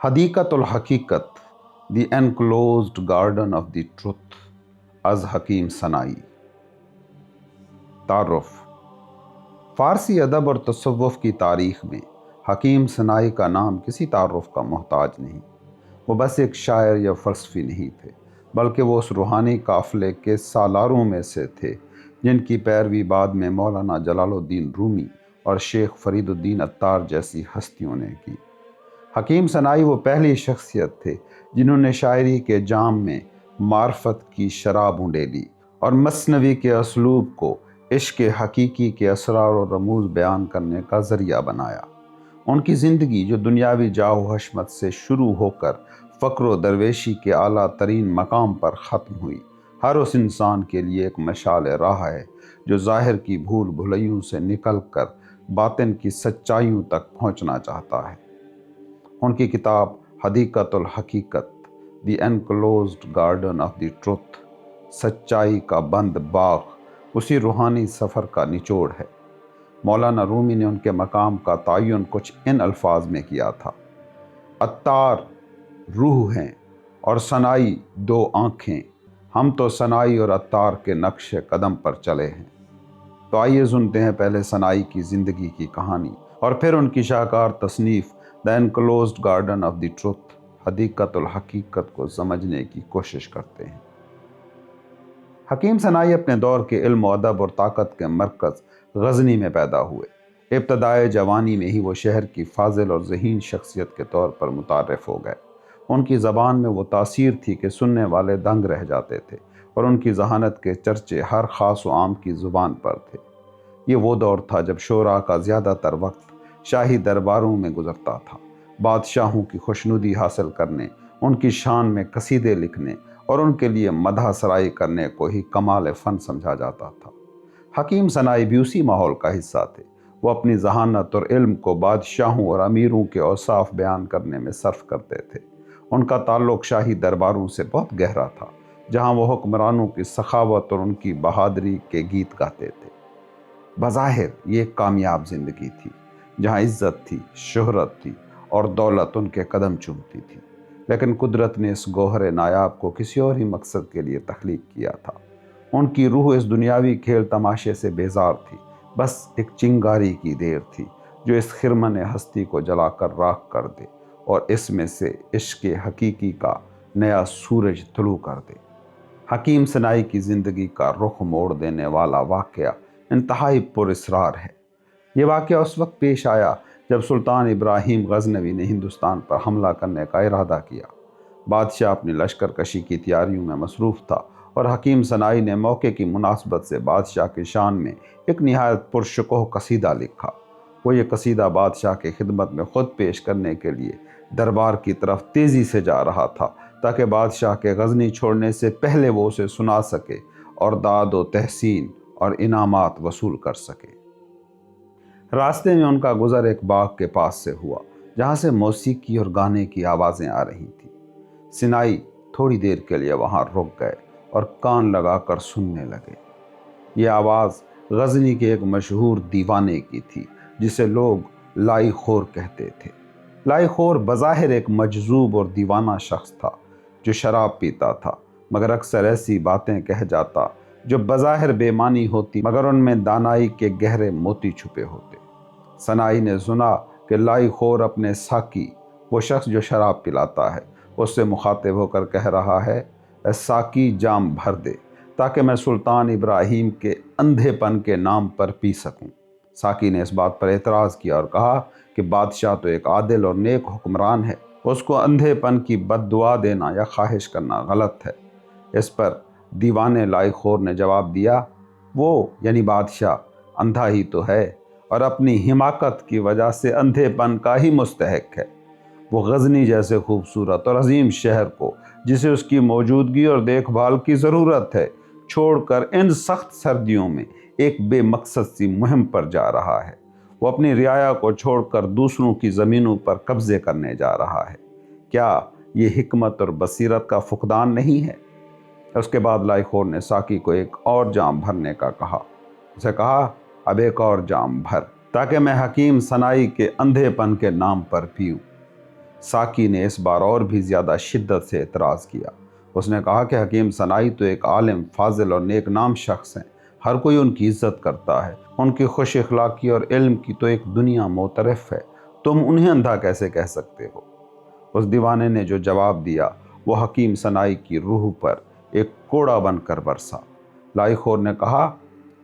حدیقت الحقیقت the enclosed garden of the truth از حکیم ثنائی۔ تعارف۔ فارسی ادب اور تصوف کی تاریخ میں حکیم ثنائی کا نام کسی تعارف کا محتاج نہیں۔ وہ بس ایک شاعر یا فلسفی نہیں تھے، بلکہ وہ اس روحانی قافلے کے سالاروں میں سے تھے جن کی پیروی بعد میں مولانا جلال الدین رومی اور شیخ فرید الدین عطار جیسی ہستیوں نے کی۔ حکیم ثنائی وہ پہلی شخصیت تھے جنہوں نے شاعری کے جام میں معرفت کی شراب اونڈیلی اور مثنوی کے اسلوب کو عشق حقیقی کے اسرار و رموز بیان کرنے کا ذریعہ بنایا۔ ان کی زندگی جو دنیاوی جاہ و حشمت سے شروع ہو کر فقر و درویشی کے اعلیٰ ترین مقام پر ختم ہوئی، ہر اس انسان کے لیے ایک مشعل راہ ہے جو ظاہر کی بھول بھلیوں سے نکل کر باطن کی سچائیوں تک پہنچنا چاہتا ہے۔ ان کی کتاب حدیقت الحقیقت the enclosed garden of the truth, سچائی کا بند باغ، اسی روحانی سفر کا نچوڑ ہے۔ مولانا رومی نے ان کے مقام کا تعین کچھ ان الفاظ میں کیا تھا: عطار روح ہیں اور ثنائی دو آنکھیں، ہم تو ثنائی اور عطار کے نقش قدم پر چلے ہیں۔ تو آئیے سنتے ہیں پہلے ثنائی کی زندگی کی کہانی اور پھر ان کی شاہکار تصنیف the enclosed garden of the truth, حدیقت الحقیقت کو سمجھنے کی کوشش کرتے ہیں۔ حکیم ثنائی اپنے دور کے علم و ادب اور طاقت کے مرکز غزنی میں پیدا ہوئے۔ ابتدائے جوانی میں ہی وہ شہر کی فاضل اور ذہین شخصیت کے طور پر متعارف ہو گئے۔ ان کی زبان میں وہ تاثیر تھی کہ سننے والے دنگ رہ جاتے تھے، اور ان کی ذہانت کے چرچے ہر خاص و عام کی زبان پر تھے۔ یہ وہ دور تھا جب شعراء کا زیادہ تر وقت شاہی درباروں میں گزرتا تھا۔ بادشاہوں کی خوشنودی حاصل کرنے، ان کی شان میں قصیدے لکھنے اور ان کے لیے مدح سرائی کرنے کو ہی کمال فن سمجھا جاتا تھا۔ حکیم ثنائی بھی اسی ماحول کا حصہ تھے۔ وہ اپنی ذہانت اور علم کو بادشاہوں اور امیروں کے اوصاف بیان کرنے میں صرف کرتے تھے۔ ان کا تعلق شاہی درباروں سے بہت گہرا تھا، جہاں وہ حکمرانوں کی سخاوت اور ان کی بہادری کے گیت گاتے تھے۔ بظاہر یہ ایک کامیاب زندگی تھی، جہاں عزت تھی، شہرت تھی اور دولت ان کے قدم چومتی تھی، لیکن قدرت نے اس گوہر نایاب کو کسی اور ہی مقصد کے لیے تخلیق کیا تھا۔ ان کی روح اس دنیاوی کھیل تماشے سے بیزار تھی، بس ایک چنگاری کی دیر تھی جو اس خرمن ہستی کو جلا کر راکھ کر دے اور اس میں سے عشق حقیقی کا نیا سورج طلوع کر دے۔ حکیم ثنائی کی زندگی کا رخ موڑ دینے والا واقعہ انتہائی پر اسرار ہے۔ یہ واقعہ اس وقت پیش آیا جب سلطان ابراہیم غزنوی نے ہندوستان پر حملہ کرنے کا ارادہ کیا۔ بادشاہ اپنی لشکر کشی کی تیاریوں میں مصروف تھا، اور حکیم ثنائی نے موقع کی مناسبت سے بادشاہ کی شان میں ایک نہایت پرشکوہ قصیدہ لکھا۔ وہ یہ قصیدہ بادشاہ کی خدمت میں خود پیش کرنے کے لیے دربار کی طرف تیزی سے جا رہا تھا، تاکہ بادشاہ کے غزنی چھوڑنے سے پہلے وہ اسے سنا سکے اور داد و تحسین اور انعامات وصول کر سکے۔ راستے میں ان کا گزر ایک باغ کے پاس سے ہوا، جہاں سے موسیقی اور گانے کی آوازیں آ رہی تھیں۔ ثنائی تھوڑی دیر کے لیے وہاں رک گئے اور کان لگا کر سننے لگے۔ یہ آواز غزنی کے ایک مشہور دیوانے کی تھی، جسے لوگ لائی خور کہتے تھے۔ لائی خور بظاہر ایک مجذوب اور دیوانہ شخص تھا جو شراب پیتا تھا، مگر اکثر ایسی باتیں کہہ جاتا جو بظاہر بے معنی ہوتی، مگر ان میں دانائی کے گہرے موتی چھپے ہوتے۔ ثنائی نے سنا کہ لائی خور اپنے ساقی، وہ شخص جو شراب پلاتا ہے، اس سے مخاطب ہو کر کہہ رہا ہے: اے ساقی جام بھر دے، تاکہ میں سلطان ابراہیم کے اندھے پن کے نام پر پی سکوں۔ ساقی نے اس بات پر اعتراض کیا اور کہا کہ بادشاہ تو ایک عادل اور نیک حکمران ہے، اس کو اندھے پن کی بد دعا دینا یا خواہش کرنا غلط ہے۔ اس پر دیوانے لائی خور نے جواب دیا: وہ یعنی بادشاہ اندھا ہی تو ہے، اور اپنی حماقت کی وجہ سے اندھے پن کا ہی مستحق ہے۔ وہ غزنی جیسے خوبصورت اور عظیم شہر کو، جسے اس کی موجودگی اور دیکھ بھال کی ضرورت ہے، چھوڑ کر ان سخت سردیوں میں ایک بے مقصد سی مہم پر جا رہا ہے۔ وہ اپنی رعایا کو چھوڑ کر دوسروں کی زمینوں پر قبضے کرنے جا رہا ہے۔ کیا یہ حکمت اور بصیرت کا فقدان نہیں ہے؟ اس کے بعد لائی خور نے ساقی کو ایک اور جام بھرنے کا کہا۔ اسے کہا: اب ایک اور جام بھر، تاکہ میں حکیم ثنائی کے اندھے پن کے نام پر پیوں۔ ساکی نے اس بار اور بھی زیادہ شدت سے اعتراض کیا۔ اس نے کہا کہ حکیم صناعی تو ایک عالم، فاضل اور نیک نام شخص ہیں، ہر کوئی ان کی عزت کرتا ہے، ان کی خوش اخلاقی اور علم کی تو ایک دنیا معترف ہے، تم انہیں اندھا کیسے کہہ سکتے ہو؟ اس دیوانے نے جو جواب دیا وہ حکیم صناعی کی روح پر ایک کوڑا بن کر برسا۔ لائی خور نے کہا،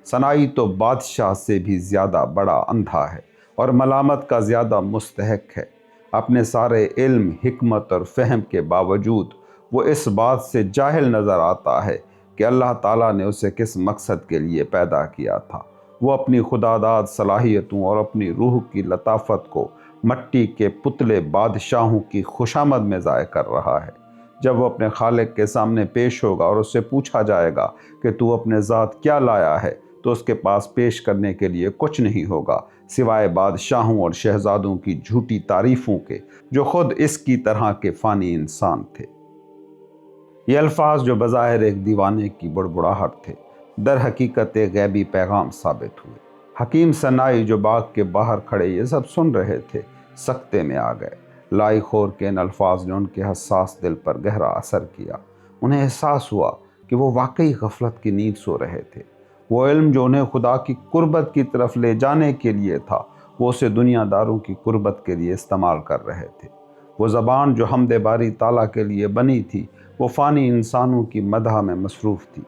صناعی تو بادشاہ سے بھی زیادہ بڑا اندھا ہے اور ملامت کا زیادہ مستحق ہے۔ اپنے سارے علم، حکمت اور فہم کے باوجود وہ اس بات سے جاہل نظر آتا ہے کہ اللہ تعالیٰ نے اسے کس مقصد کے لیے پیدا کیا تھا۔ وہ اپنی خداداد صلاحیتوں اور اپنی روح کی لطافت کو مٹی کے پتلے بادشاہوں کی خوشامد میں ضائع کر رہا ہے۔ جب وہ اپنے خالق کے سامنے پیش ہوگا اور اس سے پوچھا جائے گا کہ تو اپنے ذات کیا لایا ہے، تو اس کے پاس پیش کرنے کے لیے کچھ نہیں ہوگا سوائے بادشاہوں اور شہزادوں کی جھوٹی تعریفوں کے، جو خود اس کی طرح کے فانی انسان تھے۔ یہ الفاظ جو بظاہر ایک دیوانے کی بڑبڑاہٹ تھے، در حقیقت ایک غیبی پیغام ثابت ہوئے۔ حکیم صناعی جو باغ کے باہر کھڑے یہ سب سن رہے تھے، سکتے میں آ گئے۔ لائی خور کے ان الفاظ نے ان کے حساس دل پر گہرا اثر کیا۔ انہیں احساس ہوا کہ وہ واقعی غفلت کی نیند سو رہے تھے۔ وہ علم جو انہیں خدا کی قربت کی طرف لے جانے کے لیے تھا، وہ اسے دنیا داروں کی قربت کے لیے استعمال کر رہے تھے۔ وہ زبان جو حمد باری تعالیٰ کے لیے بنی تھی، وہ فانی انسانوں کی مدح میں مصروف تھی۔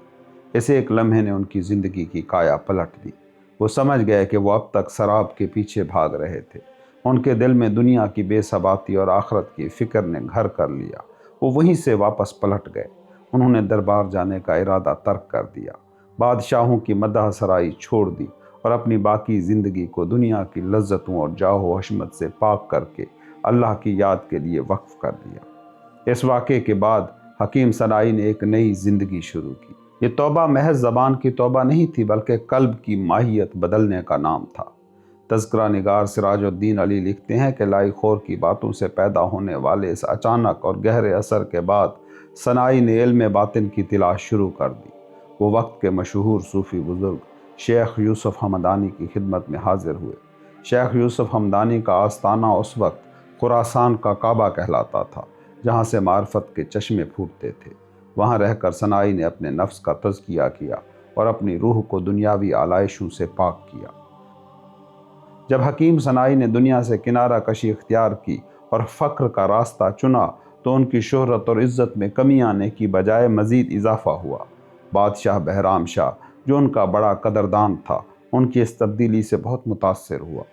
اس ایک لمحے نے ان کی زندگی کی کایا پلٹ دی۔ وہ سمجھ گئے کہ وہ اب تک سراب کے پیچھے بھاگ رہے تھے۔ ان کے دل میں دنیا کی بے ثباتی اور آخرت کی فکر نے گھر کر لیا۔ وہ وہیں سے واپس پلٹ گئے۔ انہوں نے دربار جانے کا ارادہ ترک کر دیا، بادشاہوں کی مدح سرائی چھوڑ دی اور اپنی باقی زندگی کو دنیا کی لذتوں اور جاہ و حشمت سے پاک کر کے اللہ کی یاد کے لیے وقف کر دیا۔ اس واقعے کے بعد حکیم صناعی نے ایک نئی زندگی شروع کی۔ یہ توبہ محض زبان کی توبہ نہیں تھی، بلکہ قلب کی ماہیت بدلنے کا نام تھا۔ تذکرہ نگار سراج الدین علی لکھتے ہیں کہ لائی خور کی باتوں سے پیدا ہونے والے اس اچانک اور گہرے اثر کے بعد صناعی نے علم باطن کی تلاش شروع کر دی۔ وہ وقت کے مشہور صوفی بزرگ شیخ یوسف ہمدانی کی خدمت میں حاضر ہوئے۔ شیخ یوسف ہمدانی کا آستانہ اس وقت خراسان کا کعبہ کہلاتا تھا، جہاں سے معرفت کے چشمے پھوٹتے تھے۔ وہاں رہ کر صناعی نے اپنے نفس کا تزکیہ کیا اور اپنی روح کو دنیاوی آلائشوں سے پاک کیا۔ جب حکیم صناعی نے دنیا سے کنارہ کشی اختیار کی اور فقر کا راستہ چنا، تو ان کی شہرت اور عزت میں کمی آنے کی بجائے مزید اضافہ ہوا۔ بادشاہ بہرام شاہ، جو ان کا بڑا قدردان تھا، ان کی اس تبدیلی سے بہت متاثر ہوا۔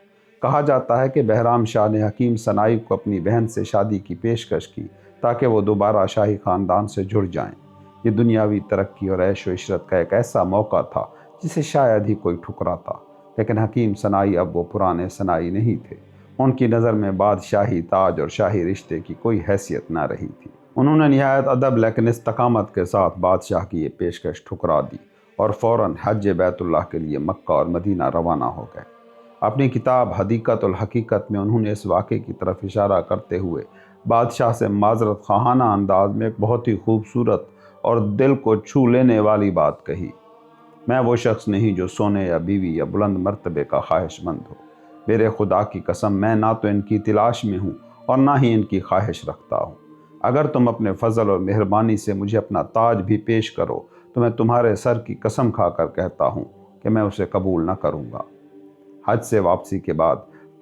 کہا جاتا ہے کہ بہرام شاہ نے حکیم صناعی کو اپنی بہن سے شادی کی پیشکش کی تاکہ وہ دوبارہ شاہی خاندان سے جڑ جائیں۔ یہ دنیاوی ترقی اور عیش و عشرت کا ایک ایسا موقع تھا جسے شاید ہی کوئی ٹھکراتا، لیکن حکیم صناعی اب وہ پرانے صناعی نہیں تھے۔ ان کی نظر میں بادشاہی تاج اور شاہی رشتے کی کوئی حیثیت نہ رہی تھی۔ انہوں نے نہایت ادب لیکن استقامت کے ساتھ بادشاہ کی یہ پیشکش ٹھکرا دی اور فوراً حج بیت اللہ کے لیے مکہ اور مدینہ روانہ ہو گئے۔ اپنی کتاب حدیقۃ الحقیقت میں انہوں نے اس واقعے کی طرف اشارہ کرتے ہوئے بادشاہ سے معذرت خواہانہ انداز میں ایک بہت ہی خوبصورت اور دل کو چھو لینے والی بات کہی۔ میں وہ شخص نہیں جو سونے یا بیوی یا بلند مرتبے کا خواہش مند ہو۔ میرے خدا کی قسم، میں نہ تو ان کی تلاش میں ہوں اور نہ ہی ان کی خواہش رکھتا ہوں۔ اگر تم اپنے فضل اور مہربانی سے مجھے اپنا تاج بھی پیش کرو تو میں تمہارے سر کی قسم کھا کر کہتا ہوں کہ میں اسے قبول نہ کروں گا۔ حج سے واپسی کے بعد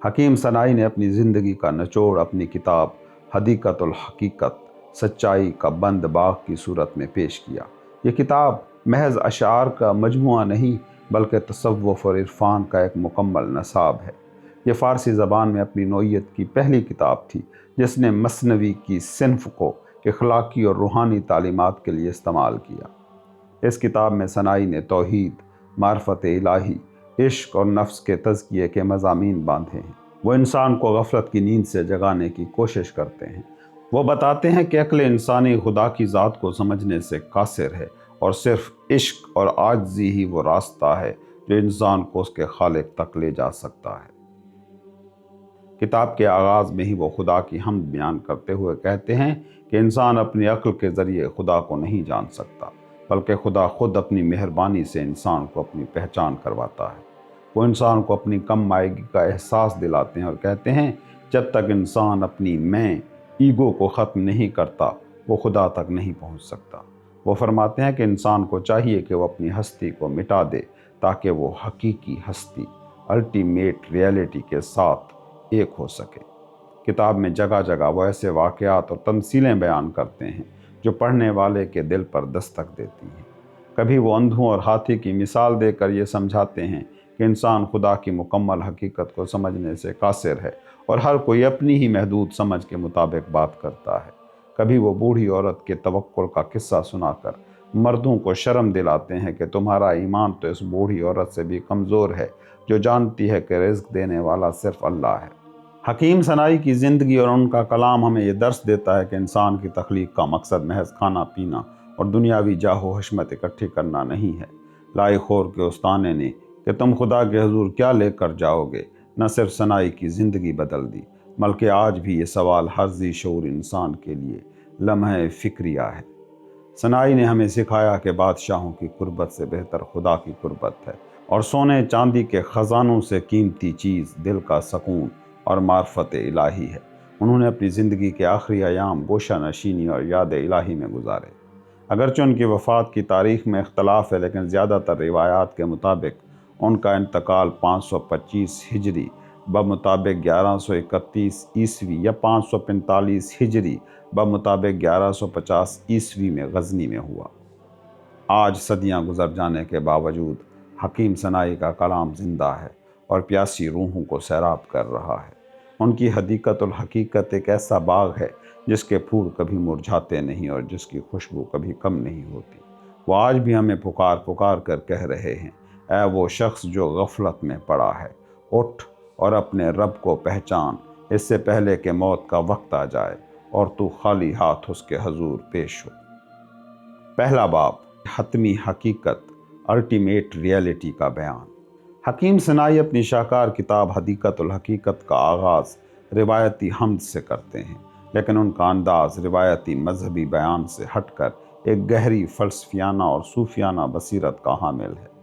حکیم صناعی نے اپنی زندگی کا نچوڑ اپنی کتاب حدیقۃ الحقیقت، سچائی کا بند باغ کی صورت میں پیش کیا۔ یہ کتاب محض اشعار کا مجموعہ نہیں، بلکہ تصوف اور عرفان کا ایک مکمل نصاب ہے۔ یہ فارسی زبان میں اپنی نوعیت کی پہلی کتاب تھی جس نے مثنوی کی صنف کو اخلاقی اور روحانی تعلیمات کے لیے استعمال کیا۔ اس کتاب میں صناعی نے توحید، معرفت الہی، عشق اور نفس کے تزکیے کے مضامین باندھے ہیں۔ وہ انسان کو غفلت کی نیند سے جگانے کی کوشش کرتے ہیں۔ وہ بتاتے ہیں کہ عقل انسانی خدا کی ذات کو سمجھنے سے قاصر ہے اور صرف عشق اور عاجزی ہی وہ راستہ ہے جو انسان کو اس کے خالق تک لے جا سکتا ہے۔ کتاب کے آغاز میں ہی وہ خدا کی حمد بیان کرتے ہوئے کہتے ہیں کہ انسان اپنی عقل کے ذریعے خدا کو نہیں جان سکتا، بلکہ خدا خود اپنی مہربانی سے انسان کو اپنی پہچان کرواتا ہے۔ وہ انسان کو اپنی کم مائگی کا احساس دلاتے ہیں اور کہتے ہیں جب تک انسان اپنی میں ایگو کو ختم نہیں کرتا وہ خدا تک نہیں پہنچ سکتا۔ وہ فرماتے ہیں کہ انسان کو چاہیے کہ وہ اپنی ہستی کو مٹا دے تاکہ وہ حقیقی ہستی، الٹیمیٹ ریئلٹی کے ساتھ ایک ہو سکے۔ کتاب میں جگہ جگہ وہ ایسے واقعات اور تمثیلیں بیان کرتے ہیں جو پڑھنے والے کے دل پر دستک دیتی ہیں۔ کبھی وہ اندھوں اور ہاتھی کی مثال دے کر یہ سمجھاتے ہیں کہ انسان خدا کی مکمل حقیقت کو سمجھنے سے قاصر ہے اور ہر کوئی اپنی ہی محدود سمجھ کے مطابق بات کرتا ہے۔ کبھی وہ بوڑھی عورت کے توکل کا قصہ سنا کر مردوں کو شرم دلاتے ہیں کہ تمہارا ایمان تو اس بوڑھی عورت سے بھی کمزور ہے جو جانتی ہے کہ رزق دینے والا صرف اللہ ہے۔ حکیم صنائی کی زندگی اور ان کا کلام ہمیں یہ درس دیتا ہے کہ انسان کی تخلیق کا مقصد محض کھانا پینا اور دنیاوی جاہ و حشمت اکٹھی کرنا نہیں ہے۔ لائی خور کے استانے نے کہ تم خدا کے حضور کیا لے کر جاؤ گے نہ صرف صنائی کی زندگی بدل دی، بلکہ آج بھی یہ سوال ہر ذی شعور انسان کے لیے لمحہ فکریہ ہے۔ صنائی نے ہمیں سکھایا کہ بادشاہوں کی قربت سے بہتر خدا کی قربت ہے، اور سونے چاندی کے خزانوں سے قیمتی چیز دل کا سکون اور معرفت الہی ہے۔ انہوں نے اپنی زندگی کے آخری ایام گوشہ نشینی اور یاد الہی میں گزارے۔ اگرچہ ان کی وفات کی تاریخ میں اختلاف ہے، لیکن زیادہ تر روایات کے مطابق ان کا انتقال 525 ہجری بمطابق 1131 عیسوی یا 545 ہجری بمطابق 1150 عیسوی میں غزنی میں ہوا۔ آج صدیاں گزر جانے کے باوجود حکیم صنائی کا کلام زندہ ہے اور پیاسی روحوں کو سیراب کر رہا ہے۔ ان کی حدیقت الحقیقت ایک ایسا باغ ہے جس کے پھول کبھی مرجھاتے نہیں اور جس کی خوشبو کبھی کم نہیں ہوتی۔ وہ آج بھی ہمیں پکار پکار کر کہہ رہے ہیں، اے وہ شخص جو غفلت میں پڑا ہے، اٹھ اور اپنے رب کو پہچان، اس سے پہلے کہ موت کا وقت آ جائے اور تو خالی ہاتھ اس کے حضور پیش ہو۔ پہلا باب، حتمی حقیقت، الٹیمیٹ ریئلٹی کا بیان۔ حکیم صنائی اپنی شاہکار کتاب حدیقت الحقیقت کا آغاز روایتی حمد سے کرتے ہیں، لیکن ان کا انداز روایتی مذہبی بیان سے ہٹ کر ایک گہری فلسفیانہ اور صوفیانہ بصیرت کا حامل ہے۔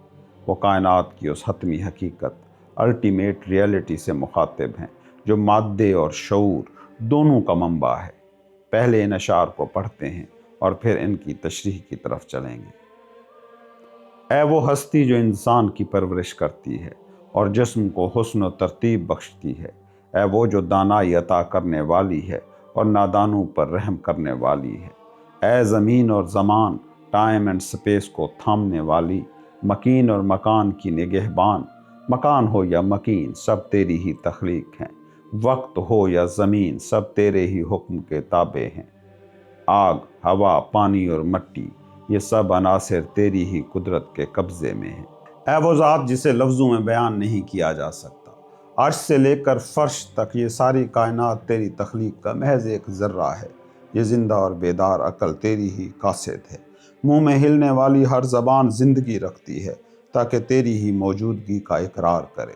وہ کائنات کی اس حتمی حقیقت، الٹیمیٹ ریئلٹی سے مخاطب ہیں جو مادے اور شعور دونوں کا منبع ہے۔ پہلے ان اشعار کو پڑھتے ہیں اور پھر ان کی تشریح کی طرف چلیں گے۔ اے وہ ہستی جو انسان کی پرورش کرتی ہے اور جسم کو حسن و ترتیب بخشتی ہے، اے وہ جو دانائی عطا کرنے والی ہے اور نادانوں پر رحم کرنے والی ہے، اے زمین اور زمان، ٹائم اینڈ سپیس کو تھامنے والی، مکین اور مکان کی نگہبان، مکان ہو یا مکین سب تیری ہی تخلیق ہیں، وقت ہو یا زمین سب تیرے ہی حکم کے تابع ہیں، آگ، ہوا، پانی اور مٹی یہ سب عناصر تیری ہی قدرت کے قبضے میں ہیں۔ اے وہ ذات جسے لفظوں میں بیان نہیں کیا جا سکتا، عرش سے لے کر فرش تک یہ ساری کائنات تیری تخلیق کا محض ایک ذرہ ہے۔ یہ زندہ اور بیدار عقل تیری ہی قاصد ہے۔ منہ میں ہلنے والی ہر زبان زندگی رکھتی ہے تاکہ تیری ہی موجودگی کا اقرار کرے۔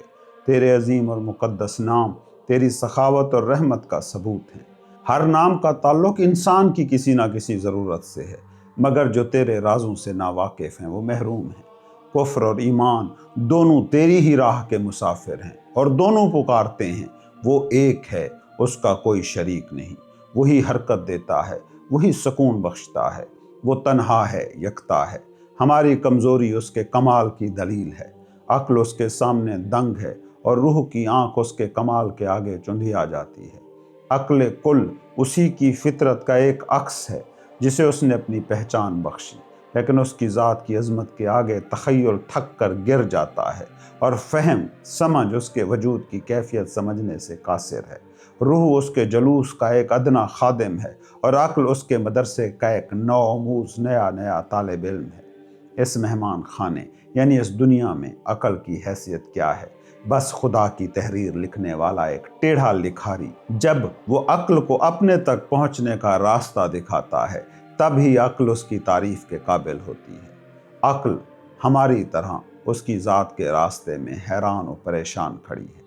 تیرے عظیم اور مقدس نام تیری سخاوت اور رحمت کا ثبوت ہیں۔ ہر نام کا تعلق انسان کی کسی نہ کسی ضرورت سے ہے، مگر جو تیرے رازوں سے ناواقف ہیں وہ محروم ہیں۔ کفر اور ایمان دونوں تیری ہی راہ کے مسافر ہیں اور دونوں پکارتے ہیں، وہ ایک ہے، اس کا کوئی شریک نہیں۔ وہی حرکت دیتا ہے، وہی سکون بخشتا ہے، وہ تنہا ہے، یکتا ہے۔ ہماری کمزوری اس کے کمال کی دلیل ہے۔ عقل اس کے سامنے دنگ ہے اور روح کی آنکھ اس کے کمال کے آگے چندھیا جاتی ہے۔ عقل کل اسی کی فطرت کا ایک عکس ہے جسے اس نے اپنی پہچان بخشی، لیکن اس کی ذات کی عظمت کے آگے تخیل تھک کر گر جاتا ہے اور فہم، سمجھ اس کے وجود کی کیفیت سمجھنے سے قاصر ہے۔ روح اس کے جلوس کا ایک ادنا خادم ہے اور عقل اس کے مدرسے کا ایک نو آموز نیا طالب علم ہے۔ اس مہمان خانے یعنی اس دنیا میں عقل کی حیثیت کیا ہے؟ بس خدا کی تحریر لکھنے والا ایک ٹیڑھا لکھاری۔ جب وہ عقل کو اپنے تک پہنچنے کا راستہ دکھاتا ہے تب ہی عقل اس کی تعریف کے قابل ہوتی ہے۔ عقل ہماری طرح اس کی ذات کے راستے میں حیران و پریشان کھڑی ہے۔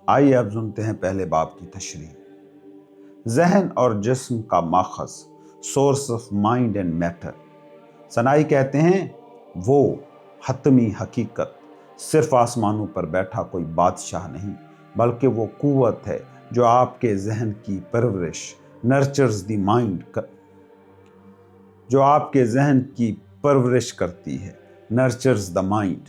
آئیے اب سنتے ہیں پہلے باب کی تشریح۔ ذہن اور جسم کا ماخذ، source of mind and matter. Sanai کہتے ہیں وہ حتمی حقیقت صرف آسمانوں پر بیٹھا کوئی بادشاہ نہیں، بلکہ وہ قوت ہے جو آپ کے ذہن کی پرورش نرچرز دی مائنڈ جو آپ کے ذہن کی پرورش کرتی ہے، نرچرز دا مائنڈ۔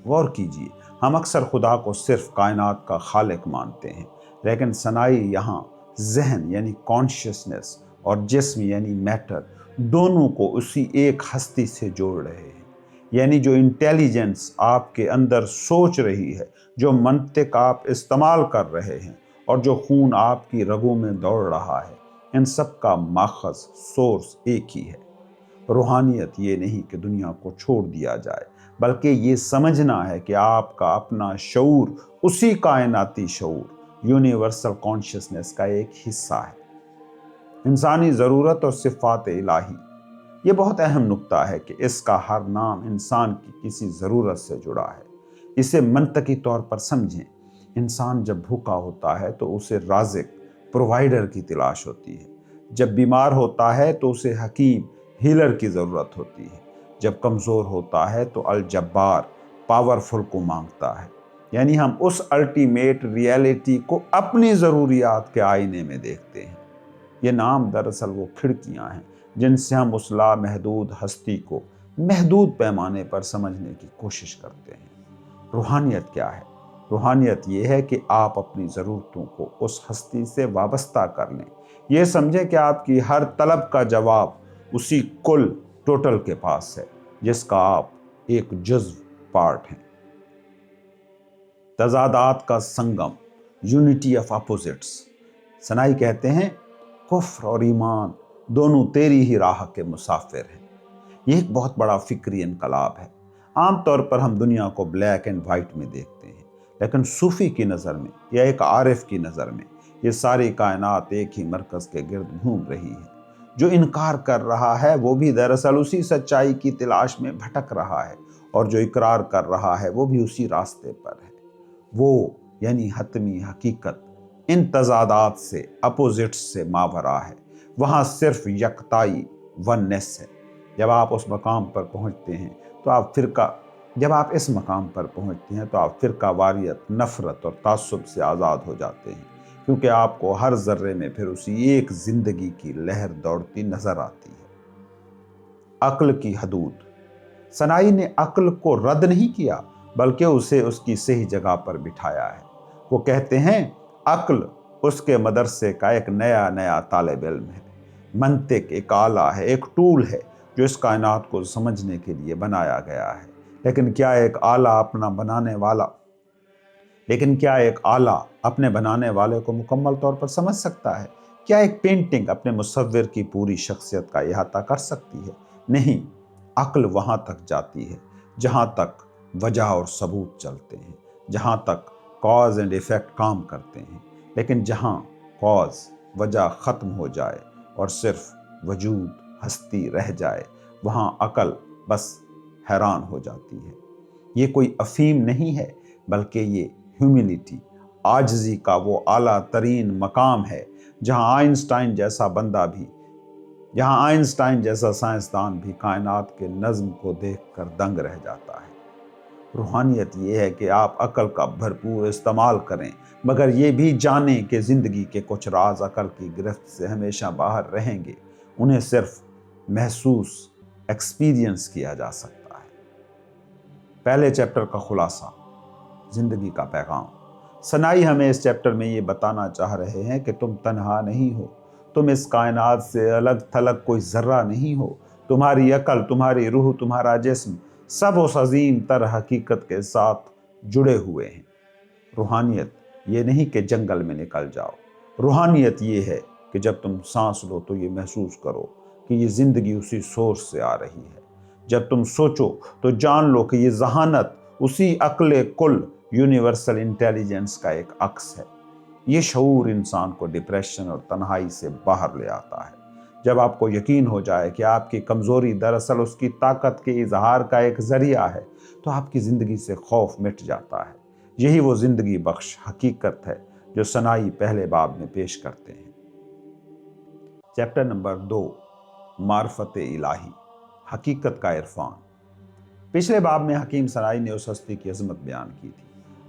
غور کیجئے، ہم اکثر خدا کو صرف کائنات کا خالق مانتے ہیں، لیکن ثنائی یہاں ذہن یعنی کانشیسنس اور جسم یعنی میٹر دونوں کو اسی ایک ہستی سے جوڑ رہے ہیں۔ یعنی جو انٹیلیجنس آپ کے اندر سوچ رہی ہے، جو منطق آپ استعمال کر رہے ہیں اور جو خون آپ کی رگوں میں دوڑ رہا ہے، ان سب کا ماخذ سورس ایک ہی ہے۔ روحانیت یہ نہیں کہ دنیا کو چھوڑ دیا جائے، بلکہ یہ سمجھنا ہے کہ آپ کا اپنا شعور اسی کائناتی شعور یونیورسل کانشیسنس کا ایک حصہ ہے۔ انسانی ضرورت اور صفات الہی، یہ بہت اہم نکتہ ہے کہ اس کا ہر نام انسان کی کسی ضرورت سے جڑا ہے۔ اسے منطقی طور پر سمجھیں، انسان جب بھوکا ہوتا ہے تو اسے رازق پرووائڈر کی تلاش ہوتی ہے، جب بیمار ہوتا ہے تو اسے حکیم ہیلر کی ضرورت ہوتی ہے، جب کمزور ہوتا ہے تو الجبار پاورفل کو مانگتا ہے۔ یعنی ہم اس الٹیمیٹ ریئلٹی کو اپنی ضروریات کے آئینے میں دیکھتے ہیں۔ یہ نام دراصل وہ کھڑکیاں ہیں جن سے ہم اس لامحدود ہستی کو محدود پیمانے پر سمجھنے کی کوشش کرتے ہیں۔ روحانیت کیا ہے؟ روحانیت یہ ہے کہ آپ اپنی ضرورتوں کو اس ہستی سے وابستہ کر لیں۔ یہ سمجھیں کہ آپ کی ہر طلب کا جواب اسی کل ٹوٹل کے پاس ہے جس کا آپ ایک جزو پارٹ ہیں۔ تضادات کا سنگم، یونٹی آف اپوزٹس۔ ثنائی کہتے ہیں کفر اور ایمان دونوں تیری ہی راہ کے مسافر ہیں۔ یہ ایک بہت بڑا فکری انقلاب ہے۔ عام طور پر ہم دنیا کو بلیک اینڈ وائٹ میں دیکھتے ہیں، لیکن صوفی کی نظر میں یا ایک عارف کی نظر میں یہ ساری کائنات ایک ہی مرکز کے گرد گھوم رہی ہے۔ جو انکار کر رہا ہے وہ بھی دراصل اسی سچائی کی تلاش میں بھٹک رہا ہے، اور جو اقرار کر رہا ہے وہ بھی اسی راستے پر ہے۔ وہ یعنی حتمی حقیقت ان تضادات سے، اپوزٹس سے ماورا ہے۔ وہاں صرف یکتائی، وننس ہے۔ جب آپ اس مقام پر پہنچتے ہیں تو آپ فرقہ واریت، نفرت اور تعصب سے آزاد ہو جاتے ہیں، کیونکہ آپ کو ہر ذرے میں پھر اسی ایک زندگی کی لہر دوڑتی نظر آتی ہے۔ عقل کی حدود۔ ثنائی نے عقل کو رد نہیں کیا، بلکہ اسے اس کی صحیح جگہ پر بٹھایا ہے۔ وہ کہتے ہیں عقل اس کے مدرسے کا ایک نیا طالب علم ہے۔ منطق ایک آلہ ہے، ایک ٹول ہے جو اس کائنات کو سمجھنے کے لیے بنایا گیا ہے۔ لیکن کیا ایک آلہ اپنے بنانے والے کو مکمل طور پر سمجھ سکتا ہے؟ کیا ایک پینٹنگ اپنے مصور کی پوری شخصیت کا احاطہ کر سکتی ہے؟ نہیں۔ عقل وہاں تک جاتی ہے جہاں تک وجہ اور ثبوت چلتے ہیں، جہاں تک کاز اینڈ ایفیکٹ کام کرتے ہیں۔ لیکن جہاں کاز، وجہ ختم ہو جائے اور صرف وجود، ہستی رہ جائے، وہاں عقل بس حیران ہو جاتی ہے۔ یہ کوئی افہیم نہیں ہے، بلکہ یہ ہیوملٹی، عاجزی کا وہ اعلیٰ ترین مقام ہے جہاں آئنسٹائن جیسا سائنسدان بھی کائنات کے نظم کو دیکھ کر دنگ رہ جاتا ہے۔ روحانیت یہ ہے کہ آپ عقل کا بھرپور استعمال کریں، مگر یہ بھی جانیں کہ زندگی کے کچھ راز عقل کی گرفت سے ہمیشہ باہر رہیں گے۔ انہیں صرف محسوس ایکسپیرینس کیا جا سکتا ہے۔ پہلے چیپٹر کا خلاصہ، زندگی کا پیغام۔ ثنائی ہمیں اس چیپٹر میں یہ بتانا چاہ رہے ہیں کہ تم تنہا نہیں ہو، تم اس کائنات سے الگ تھلگ کوئی ذرہ نہیں ہو۔ تمہاری عقل، تمہاری روح، تمہارا جسم سب اس عظیم تر حقیقت کے ساتھ جڑے ہوئے ہیں۔ روحانیت یہ نہیں کہ جنگل میں نکل جاؤ، روحانیت یہ ہے کہ جب تم سانس لو تو یہ محسوس کرو کہ یہ زندگی اسی سورس سے آ رہی ہے۔ جب تم سوچو تو جان لو کہ یہ ذہانت اسی عقل کل یونیورسل انٹیلیجنس کا ایک عکس ہے۔ یہ شعور انسان کو ڈپریشن اور تنہائی سے باہر لے آتا ہے۔ جب آپ کو یقین ہو جائے کہ آپ کی کمزوری دراصل اس کی طاقت کے اظہار کا ایک ذریعہ ہے، تو آپ کی زندگی سے خوف مٹ جاتا ہے۔ یہی وہ زندگی بخش حقیقت ہے جو ثنائی پہلے باب میں پیش کرتے ہیں۔ چیپٹر نمبر 2، معرفت الہی، حقیقت کا عرفان۔ پچھلے باب میں حکیم ثنائی نے اس ہستی کی عظمت بیان کی تھی۔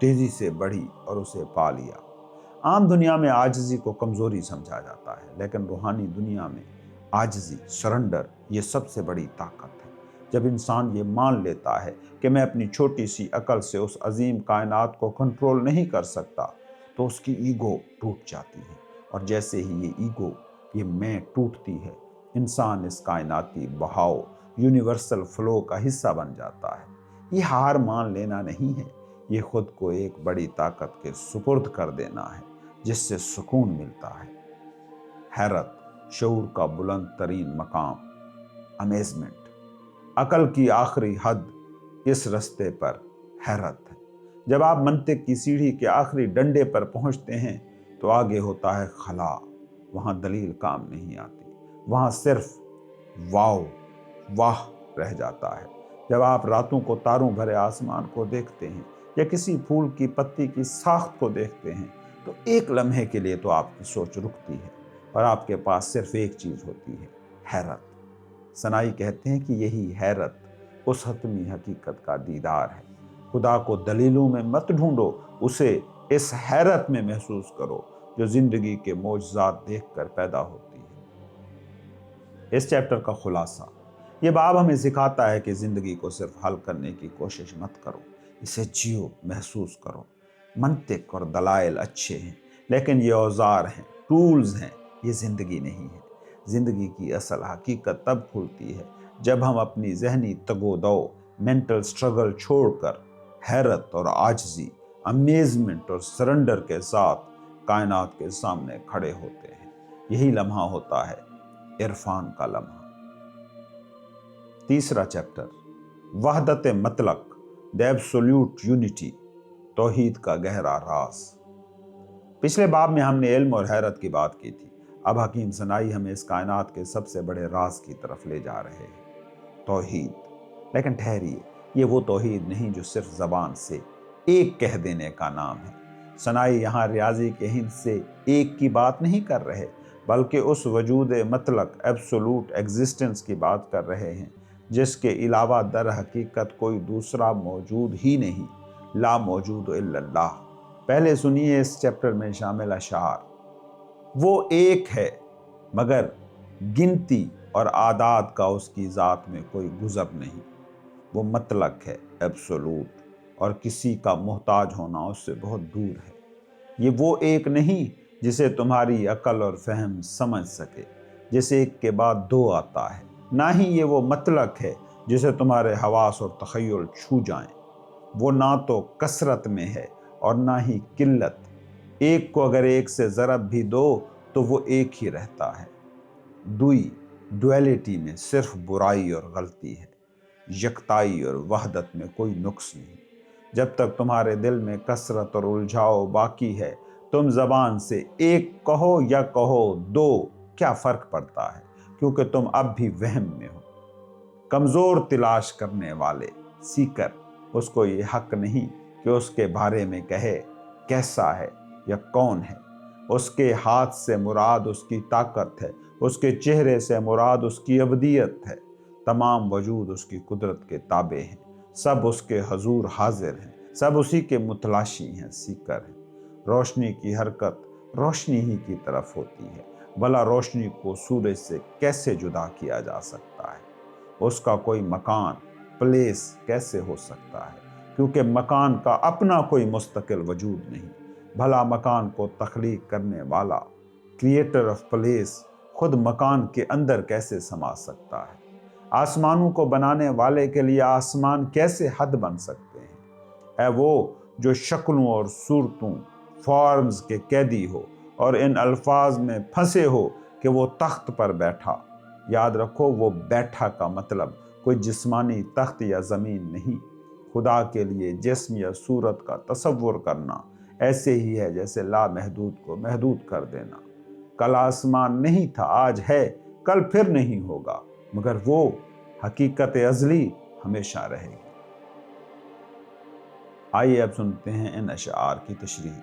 تیزی سے بڑھی اور اسے پا لیا۔ عام دنیا میں عاجزی کو کمزوری سمجھا جاتا ہے، لیکن روحانی دنیا میں عاجزی، سرنڈر، یہ سب سے بڑی طاقت ہے۔ جب انسان یہ مان لیتا ہے کہ میں اپنی چھوٹی سی عقل سے اس عظیم کائنات کو کنٹرول نہیں کر سکتا، تو اس کی ایگو ٹوٹ جاتی ہے، اور جیسے ہی یہ ایگو، یہ میں ٹوٹتی ہے، انسان اس کائناتی بہاؤ، یونیورسل فلو کا حصہ بن جاتا ہے۔ یہ ہار مان لینا نہیں ہے، یہ خود کو ایک بڑی طاقت کے سپرد کر دینا ہے جس سے سکون ملتا ہے۔ حیرت، شعور کا بلند ترین مقام، امیزمنٹ، عقل کی آخری حد اس رستے پر حیرت ہے۔ جب آپ منطق کی سیڑھی کے آخری ڈنڈے پر پہنچتے ہیں تو آگے ہوتا ہے خلا۔ وہاں دلیل کام نہیں آتی، وہاں صرف واو، واہ رہ جاتا ہے۔ جب آپ راتوں کو تاروں بھرے آسمان کو دیکھتے ہیں یا کسی پھول کی پتی کی ساخت کو دیکھتے ہیں تو ایک لمحے کے لیے تو آپ کی سوچ رکتی ہے اور آپ کے پاس صرف ایک چیز ہوتی ہے، حیرت۔ سنائی کہتے ہیں کہ یہی حیرت اس حتمی حقیقت کا دیدار ہے۔ خدا کو دلیلوں میں مت ڈھونڈو، اسے اس حیرت میں محسوس کرو جو زندگی کے معجزات دیکھ کر پیدا ہوتی ہے۔ اس چیپٹر کا خلاصہ، یہ باب ہمیں سکھاتا ہے کہ زندگی کو صرف حل کرنے کی کوشش مت کرو، اسے جیو، محسوس کرو۔ منطق اور دلائل اچھے ہیں، لیکن یہ اوزار ہیں، ٹولز ہیں، یہ زندگی نہیں ہے۔ زندگی کی اصل حقیقت تب کھلتی ہے جب ہم اپنی ذہنی تگ و دو، مینٹل سٹرگل چھوڑ کر حیرت اور عاجزی، امیزمنٹ اور سرنڈر کے ساتھ کائنات کے سامنے کھڑے ہوتے ہیں۔ یہی لمحہ ہوتا ہے عرفان کا لمحہ۔ تیسرا چیپٹر، وحدت مطلق، دی ایبسولوٹ یونٹی، توحید کا گہرا راز۔ پچھلے باب میں ہم نے علم اور حیرت کی بات کی تھی۔ اب حکیم سنائی ہمیں اس کائنات کے سب سے بڑے راز کی طرف لے جا رہے ہیں، توحید۔ لیکن ٹھہریے، یہ وہ توحید نہیں جو صرف زبان سے ایک کہہ دینے کا نام ہے۔ سنائی یہاں ریاضی کے ہند سے ایک کی بات نہیں کر رہے، بلکہ اس وجود مطلق، ایبسولوٹ ایگزسٹنس کی بات کر رہے ہیں جس کے علاوہ در حقیقت کوئی دوسرا موجود ہی نہیں، لا موجود الا اللہ۔ پہلے سنیے اس چیپٹر میں شامل اشعار۔ وہ ایک ہے مگر گنتی اور اعداد کا اس کی ذات میں کوئی گزر نہیں۔ وہ مطلق ہے، ایبسولوٹ، اور کسی کا محتاج ہونا اس سے بہت دور ہے۔ یہ وہ ایک نہیں جسے تمہاری عقل اور فہم سمجھ سکے، جسے ایک کے بعد دو آتا ہے۔ نہ ہی یہ وہ مطلق ہے جسے تمہارے حواس اور تخیل چھو جائیں۔ وہ نہ تو کثرت میں ہے اور نہ ہی قلت۔ ایک کو اگر ایک سے ضرب بھی دو تو وہ ایک ہی رہتا ہے۔ ڈویلٹی میں صرف برائی اور غلطی ہے، یکتائی اور وحدت میں کوئی نقص نہیں۔ جب تک تمہارے دل میں کثرت اور الجھاؤ باقی ہے، تم زبان سے ایک کہو یا کہو دو، کیا فرق پڑتا ہے، کیونکہ تم اب بھی وہم میں ہو۔ کمزور تلاش کرنے والے، سیکر، اس کو یہ حق نہیں کہ اس کے بارے میں کہے کیسا ہے یا کون ہے۔ اس کے ہاتھ سے مراد اس کی طاقت ہے، اس کے چہرے سے مراد اس کی ابدیت ہے۔ تمام وجود اس کی قدرت کے تابع ہیں، سب اس کے حضور حاضر ہیں، سب اسی کے متلاشی ہیں، سیکر ہیں۔ روشنی کی حرکت روشنی ہی کی طرف ہوتی ہے، بھلا روشنی کو سورج سے کیسے جدا کیا جا سکتا ہے؟ اس کا کوئی مکان، پلیس کیسے ہو سکتا ہے؟ کیونکہ مکان کا اپنا کوئی مستقل وجود نہیں۔ بھلا مکان کو تخلیق کرنے والا، کریٹر آف پلیس، خود مکان کے اندر کیسے سما سکتا ہے؟ آسمانوں کو بنانے والے کے لیے آسمان کیسے حد بن سکتے ہیں؟ اے وہ جو شکلوں اور صورتوں، فارمز کے قیدی ہو اور ان الفاظ میں پھنسے ہو کہ وہ تخت پر بیٹھا۔ یاد رکھو، وہ بیٹھا کا مطلب کوئی جسمانی تخت یا زمین نہیں۔ خدا کے لیے جسم یا صورت کا تصور کرنا ایسے ہی ہے جیسے لامحدود کو محدود کر دینا۔ کل آسمان نہیں تھا، آج ہے، کل پھر نہیں ہوگا، مگر وہ حقیقت ازلی ہمیشہ رہے گی۔ آئیے اب سنتے ہیں ان اشعار کی تشریح۔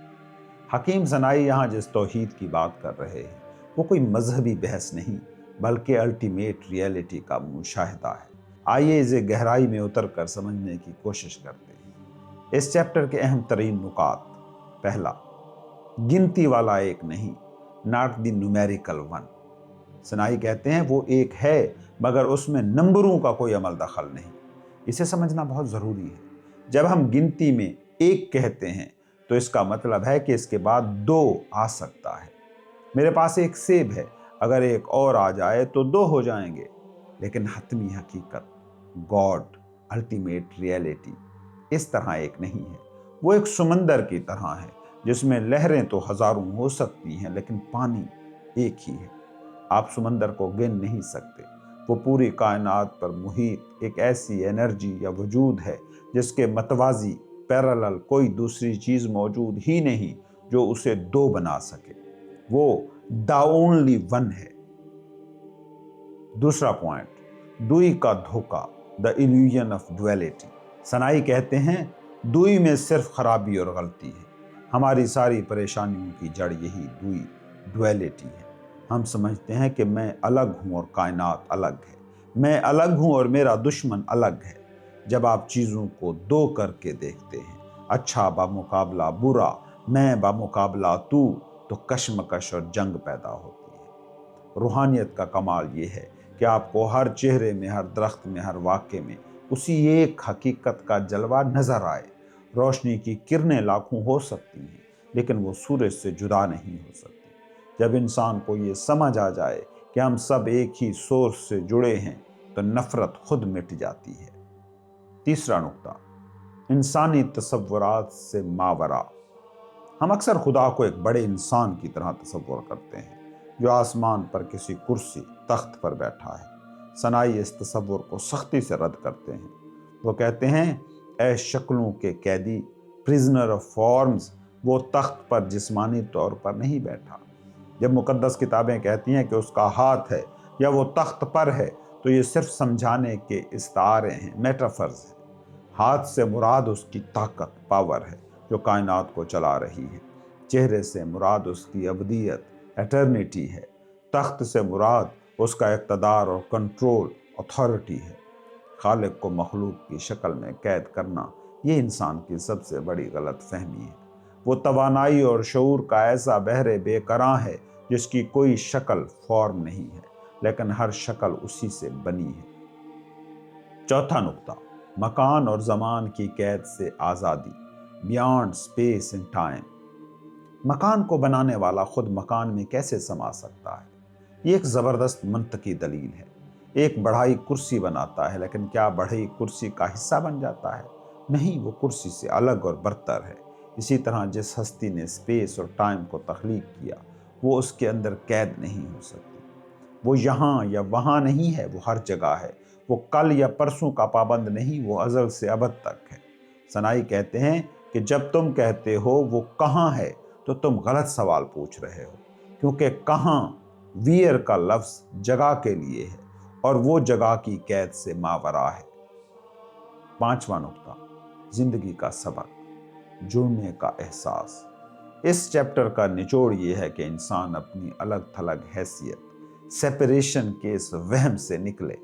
حکیم سنائی یہاں جس توحید کی بات کر رہے ہیں وہ کوئی مذہبی بحث نہیں بلکہ الٹیمیٹ ریئلٹی کا مشاہدہ ہے۔ آئیے اسے گہرائی میں اتر کر سمجھنے کی کوشش کرتے ہیں۔ اس چیپٹر کے اہم ترین نکات: پہلا، گنتی والا ایک نہیں، ناٹ دی نومیریکل ون۔ سنائی کہتے ہیں وہ ایک ہے مگر اس میں نمبروں کا کوئی عمل دخل نہیں۔ اسے سمجھنا بہت ضروری ہے۔ جب ہم گنتی میں ایک کہتے ہیں تو اس کا مطلب ہے کہ اس کے بعد 2 آ سکتا ہے۔ میرے پاس ایک سیب ہے، اگر ایک اور آ جائے تو 2 ہو جائیں گے، لیکن حتمی حقیقت، گاڈ، الٹیمیٹ ریئلٹی اس طرح ایک نہیں ہے۔ وہ ایک سمندر کی طرح ہے جس میں لہریں تو ہزاروں ہو سکتی ہیں لیکن پانی ایک ہی ہے۔ آپ سمندر کو گن نہیں سکتے۔ وہ پوری کائنات پر محیط ایک ایسی انرجی یا وجود ہے جس کے متوازی، پیرالل کوئی دوسری چیز موجود ہی نہیں جو اسے 2 بنا سکے۔ وہ دا اونلی ون ہے۔ دوسرا پوائنٹ، دوئی کا دھوکہ، دا ایلیوژن آف ڈویلٹی۔ سنائی کہتے ہیں دوئی میں صرف خرابی اور غلطی ہے۔ ہماری ساری پریشانیوں کی جڑ یہی دوئی، ڈویلٹی ہے۔ ہم سمجھتے ہیں کہ میں الگ ہوں اور کائنات الگ ہے، میں الگ ہوں اور میرا دشمن الگ ہے۔ جب آپ چیزوں کو 2 کر کے دیکھتے ہیں، اچھا بمقابلہ برا، میں بمقابلہ تو کشمکش اور جنگ پیدا ہوتی ہے۔ روحانیت کا کمال یہ ہے کہ آپ کو ہر چہرے میں، ہر درخت میں، ہر واقعے میں اسی ایک حقیقت کا جلوہ نظر آئے۔ روشنی کی کرنیں لاکھوں ہو سکتی ہیں لیکن وہ سورج سے جدا نہیں ہو سکتی۔ جب انسان کو یہ سمجھ آ جائے کہ ہم سب ایک ہی سورس سے جڑے ہیں تو نفرت خود مٹ جاتی ہے۔ تیسرا نقطہ، انسانی تصورات سے ماورا۔ ہم اکثر خدا کو ایک بڑے انسان کی طرح تصور کرتے ہیں جو آسمان پر کسی کرسی، تخت پر بیٹھا ہے۔ سنائی اس تصور کو سختی سے رد کرتے ہیں۔ وہ کہتے ہیں اے شکلوں کے قیدی، پرزنر آف فارمز، وہ تخت پر جسمانی طور پر نہیں بیٹھا۔ جب مقدس کتابیں کہتی ہیں کہ اس کا ہاتھ ہے یا وہ تخت پر ہے تو یہ صرف سمجھانے کے استعارے ہیں، میٹافرز ہیں۔ ہاتھ سے مراد اس کی طاقت، پاور ہے جو کائنات کو چلا رہی ہے۔ چہرے سے مراد اس کی ابدیت، ایٹرنیٹی ہے۔ تخت سے مراد اس کا اقتدار اور کنٹرول، اتھارٹی ہے۔ خالق کو مخلوق کی شکل میں قید کرنا یہ انسان کی سب سے بڑی غلط فہمی ہے۔ وہ توانائی اور شعور کا ایسا بحر بے کراں ہے جس کی کوئی شکل، فارم نہیں ہے، لیکن ہر شکل اسی سے بنی ہے۔ چوتھا نقطہ، مکان اور زمان کی قید سے آزادی، بیانڈ اسپیس اینڈ ٹائم۔ مکان کو بنانے والا خود مکان میں کیسے سما سکتا ہے؟ یہ ایک زبردست منطقی دلیل ہے۔ ایک بڑھئی کرسی بناتا ہے لیکن کیا بڑھئی کرسی کا حصہ بن جاتا ہے؟ نہیں، وہ کرسی سے الگ اور برتر ہے۔ اسی طرح جس ہستی نے اسپیس اور ٹائم کو تخلیق کیا وہ اس کے اندر قید نہیں ہو سکتی۔ وہ یہاں یا وہاں نہیں ہے، وہ ہر جگہ ہے۔ وہ کل یا پرسوں کا پابند نہیں، وہ ازل سے ابد تک ہے۔ سنائی کہتے ہیں کہ جب تم کہتے ہو وہ کہاں ہے تو تم غلط سوال پوچھ رہے ہو، کیونکہ کہاں ویئر کا لفظ جگہ کے لیے ہے اور وہ جگہ کی قید سے ماورا ہے۔ پانچواں نقطہ، زندگی کا سبق، جڑنے کا احساس۔ اس چیپٹر کا نچوڑ یہ ہے کہ انسان اپنی الگ تھلگ حیثیت، سیپریشن کے اس وہم سے نکلے۔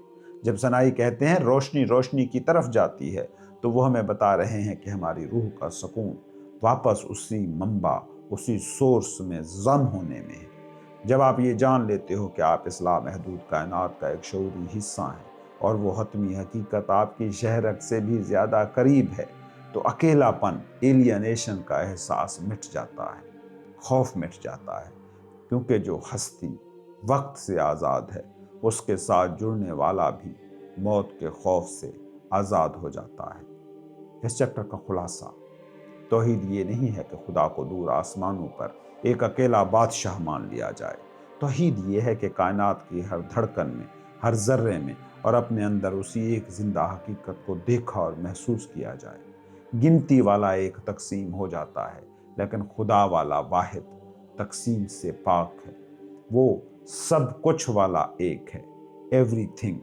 جب سنائی کہتے ہیں روشنی روشنی کی طرف جاتی ہے تو وہ ہمیں بتا رہے ہیں کہ ہماری روح کا سکون واپس اسی منبع، اسی سورس میں ضم ہونے میں ہے۔ جب آپ یہ جان لیتے ہو کہ آپ اس لامحدود کائنات کا ایک شعوری حصہ ہیں اور وہ حتمی حقیقت آپ کی شہرت سے بھی زیادہ قریب ہے تو اکیلا پن، ایلینیشن کا احساس مٹ جاتا ہے، خوف مٹ جاتا ہے، کیونکہ جو ہستی وقت سے آزاد ہے اس کے ساتھ جڑنے والا بھی موت کے خوف سے آزاد ہو جاتا ہے۔ اس چیپٹر کا خلاصہ، توحید یہ نہیں ہے کہ خدا کو دور آسمانوں پر ایک اکیلا بادشاہ مان لیا جائے۔ توحید یہ ہے کہ کائنات کی ہر دھڑکن میں، ہر ذرے میں اور اپنے اندر اسی ایک زندہ حقیقت کو دیکھا اور محسوس کیا جائے۔ گنتی والا ایک تقسیم ہو جاتا ہے لیکن خدا والا واحد تقسیم سے پاک ہے۔ وہ سب کچھ والا ایک ہے، ایوری تھنگ